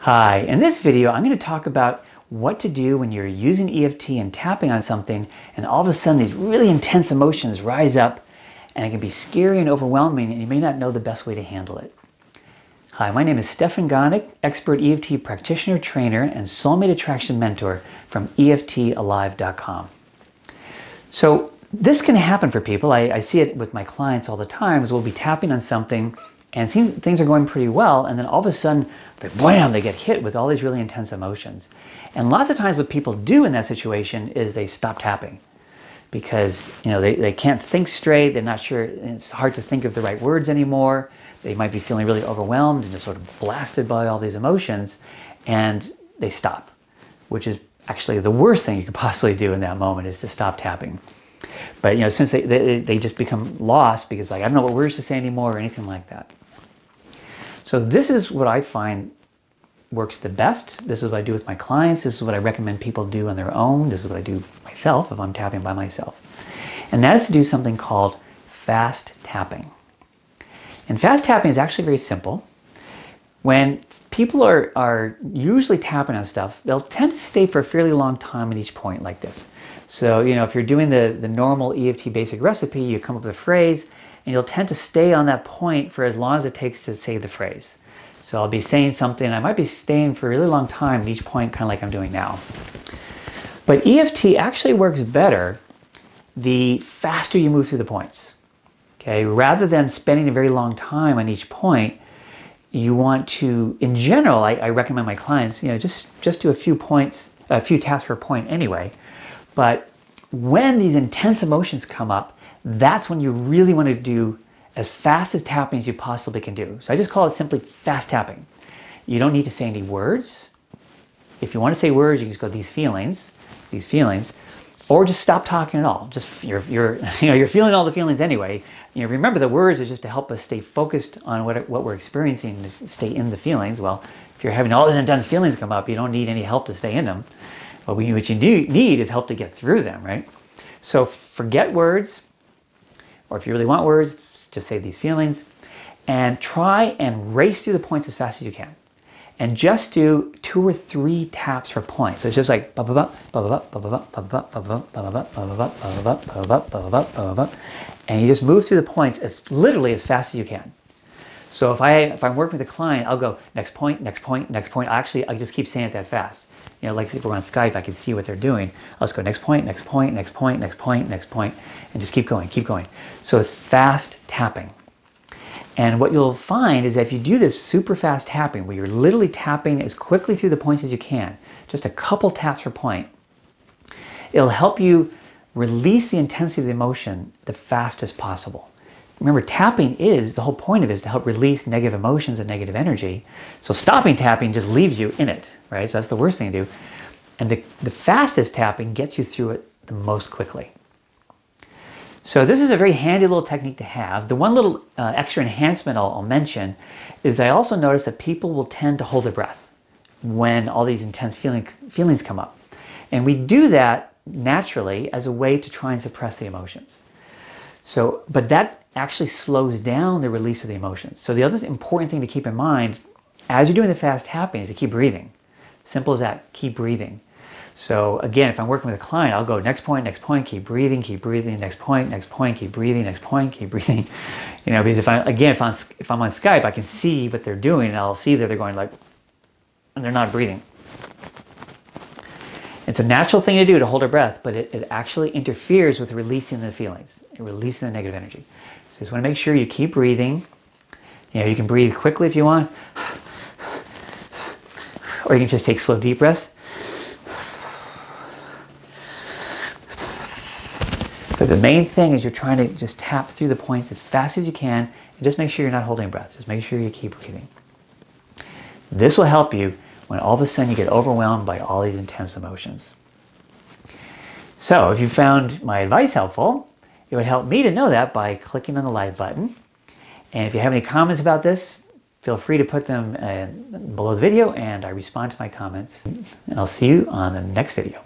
Hi, in this video I'm going to talk about what to do when you're using EFT and tapping on something and all of a sudden these really intense emotions rise up and it can be scary and overwhelming and you may not know the best way to handle it. Hi, my name is Stefan Gonick, expert EFT practitioner, trainer, and soulmate attraction mentor from EFTalive.com. So this can happen for people. I see it with my clients all the time, as we'll be tapping on something and it seems things are going pretty well, and then all of a sudden, wham, they get hit with all these really intense emotions. And lots of times what people do in that situation is they stop tapping because they can't think straight, they're not sure, it's hard to think of the right words anymore, they might be feeling really overwhelmed and just sort of blasted by all these emotions, and they stop, which is actually the worst thing you could possibly do in that moment, is to stop tapping. But since they just become lost because I don't know what words to say anymore or anything like that. So this is what I find works the best. This is what I do with my clients. This is what I recommend people do on their own. This is what I do myself if I'm tapping by myself. And that is to do something called fast tapping. And fast tapping is actually very simple. When people are usually tapping on stuff, they'll tend to stay for a fairly long time at each point like this. So, if you're doing the normal EFT basic recipe, you come up with a phrase, and you'll tend to stay on that point for as long as it takes to say the phrase. So I'll be saying something, I might be staying for a really long time at each point, kind of like I'm doing now. But EFT actually works better the faster you move through the points. Okay, rather than spending a very long time on each point, you want to, in general, I recommend my clients, just do a few taps per point anyway. But when these intense emotions come up, that's when you really want to do as fast as tapping as you possibly can do. So I just call it simply fast tapping. You don't need to say any words. If you want to say words, you can just go these feelings, or just stop talking at all. Just you're feeling all the feelings anyway. Remember, the words is just to help us stay focused on what we're experiencing, to stay in the feelings. Well, if you're having all these intense feelings come up, you don't need any help to stay in them. But what you need is help to get through them, right? So forget words, or if you really want words, just say these feelings, and try and race through the points as fast as you can. And just do 2 or 3 taps per point. So it's just like and you just move through the points as literally as fast as you can. So if I'm working with a client, I'll go next point, next point, next point. Actually, I just keep saying it that fast. Like if we're on Skype, I can see what they're doing. I'll just go next point, next point, next point, next point, next point, and just keep going, keep going. So it's fast tapping. And what you'll find is that if you do this super fast tapping, where you're literally tapping as quickly through the points as you can, just a couple taps per point, it'll help you release the intensity of the emotion the fastest possible. Remember, tapping the whole point of it is to help release negative emotions and negative energy. So stopping tapping just leaves you in it, right? So that's the worst thing to do. And the fastest tapping gets you through it the most quickly. So this is a very handy little technique to have. The one little extra enhancement I'll mention is that I also notice that people will tend to hold their breath when all these intense feelings come up. And we do that naturally as a way to try and suppress the emotions. But that actually slows down the release of the emotions. So the other important thing to keep in mind as you're doing the fast tapping is to keep breathing. Simple as that, keep breathing. So again, if I'm working with a client, I'll go next point, keep breathing, next point, keep breathing, next point, keep breathing. Because if I'm on Skype, I can see what they're doing and I'll see that they're going and they're not breathing. It's a natural thing to do to hold our breath, but it actually interferes with releasing the feelings, releasing the negative energy. So you just want to make sure you keep breathing. You can breathe quickly if you want, or you can just take slow, deep breaths. But the main thing is you're trying to just tap through the points as fast as you can, and just make sure you're not holding breath. Just make sure you keep breathing. This will help you when all of a sudden you get overwhelmed by all these intense emotions. So if you found my advice helpful, it would help me to know that by clicking on the like button. And if you have any comments about this, feel free to put them below the video and I respond to my comments. And I'll see you on the next video.